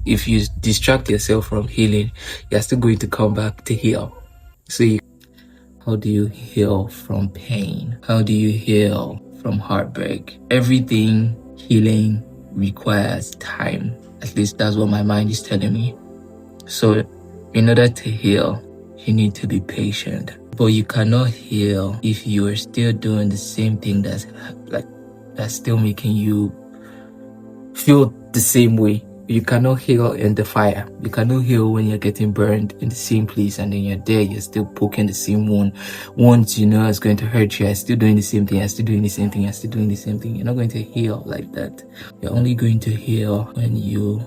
if you distract yourself from healing, you're still going to come back to heal. How do you heal from pain? How do you heal from heartbreak? Everything healing requires time. At least that's what my mind is telling me. So in order to heal, you need to be patient. But you cannot heal if you are still doing the same thing that's still making you feel the same way. You cannot heal in the fire. You cannot heal when you're getting burned in the same place and then you're there, you're still poking the same wound. Once you know it's going to hurt you, you're still doing the same thing, you're still doing the same thing, you're still doing the same thing. You're not going to heal like that. You're only going to heal when you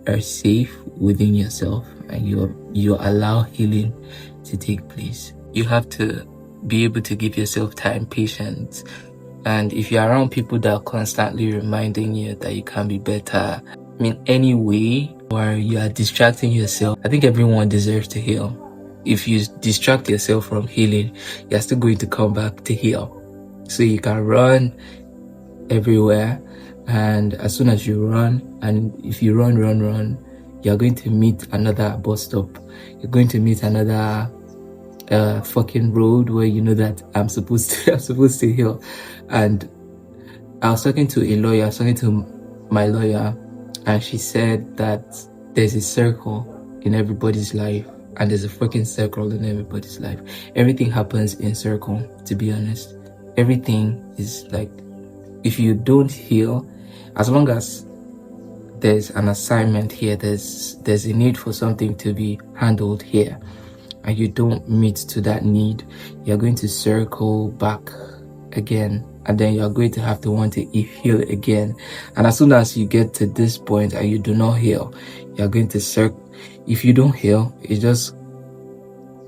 are safe within yourself and you allow healing to take place. You have to be able to give yourself time, patience. And if you're around people that are constantly reminding you that you can be better, any way, or you are distracting yourself, I think everyone deserves to heal. If you distract yourself from healing, you're still going to come back to heal. So you can run everywhere, and as soon as you run, and if you run, you're going to meet another bus stop. You're going to meet another fucking road where you know that I'm supposed to heal. And I was talking to my lawyer, and she said that there's a circle in everybody's life, and there's a fucking circle in everybody's life. Everything happens in circle, to be honest. Everything is like, if you don't heal, as long as there's an assignment here, there's a need for something to be handled here, and you don't meet to that need, you're going to circle back again, and then you're going to have to want to heal again. And as soon as you get to this point and you do not heal, you're going to circle. If you don't heal, it just,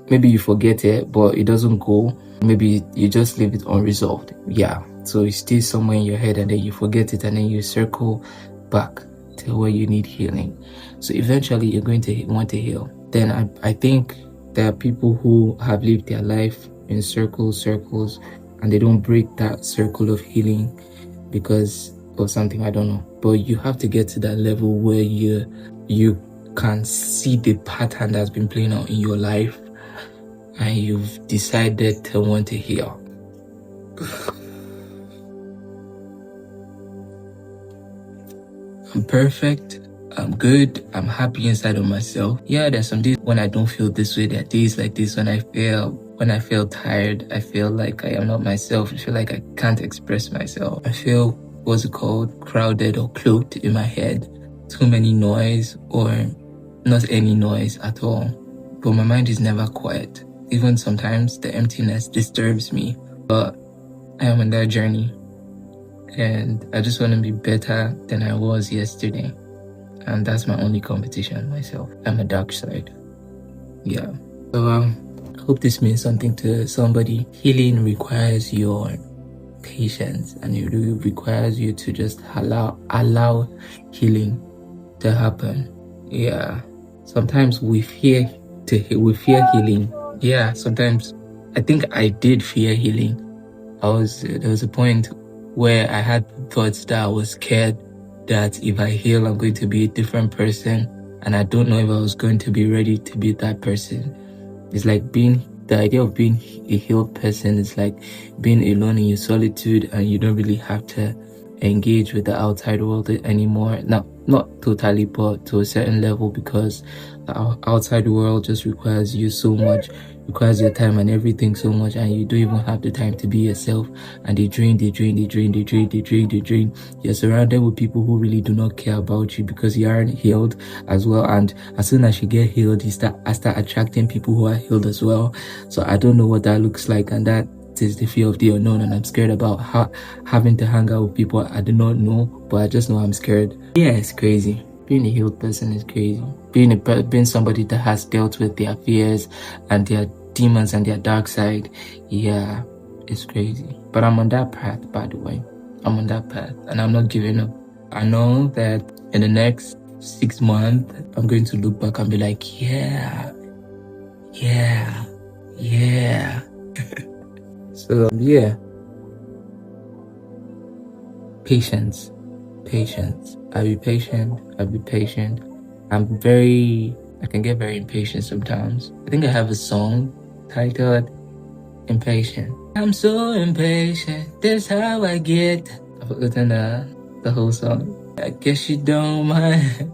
maybe you forget it, but it doesn't go. Maybe you just leave it unresolved. Yeah, so it's still somewhere in your head, and then you forget it, and then you circle back to where you need healing. So eventually you're going to want to heal. Then I think there are people who have lived their life in circles, and they don't break that circle of healing because of something, I don't know. But you have to get to that level where you can see the pattern that's been playing out in your life, and you've decided to want to heal. I'm perfect. I'm good. I'm happy inside of myself. Yeah, there's some days when I don't feel this way. There are days like this when I feel tired. I feel like I am not myself. I feel like I can't express myself. I feel, crowded or cloaked in my head. Too many noise, or not any noise at all. But my mind is never quiet. Even sometimes the emptiness disturbs me. But I am on that journey, and I just want to be better than I was yesterday. And that's my only competition, myself. I'm a dark side. Yeah. So I hope this means something to somebody. Healing requires your patience, and it really requires you to just allow healing to happen. Yeah. Sometimes we fear healing. Yeah, sometimes I think I did fear healing. There was a point where I had thoughts that I was scared that if I heal, I'm going to be a different person, and I don't know if I was going to be ready to be that person. It's like the idea of being a healed person is like being alone in your solitude, and you don't really have to engage with the outside world anymore. Not totally, but to a certain level, because the outside world just requires you so much, requires your time and everything so much, and you don't even have the time to be yourself, and they drain. You're surrounded with people who really do not care about you because you aren't healed as well, and as soon as you get healed, I start attracting people who are healed as well. So I don't know what that looks like, and that is the fear of the unknown, and I'm scared about having to hang out with people I do not know, but I just know I'm scared. Yeah, it's crazy. Being a healed person is crazy. Being somebody that has dealt with their fears and their demons and their dark side, yeah, it's crazy. But I'm on that path, by the way. I'm on that path, and I'm not giving up. I know that in the next 6 months, I'm going to look back and be like, yeah. So, yeah. Patience. I'll be patient. I can get very impatient sometimes. I think I have a song titled Impatient. I'm so impatient, that's how I get. I've forgotten the whole song. I guess you don't mind.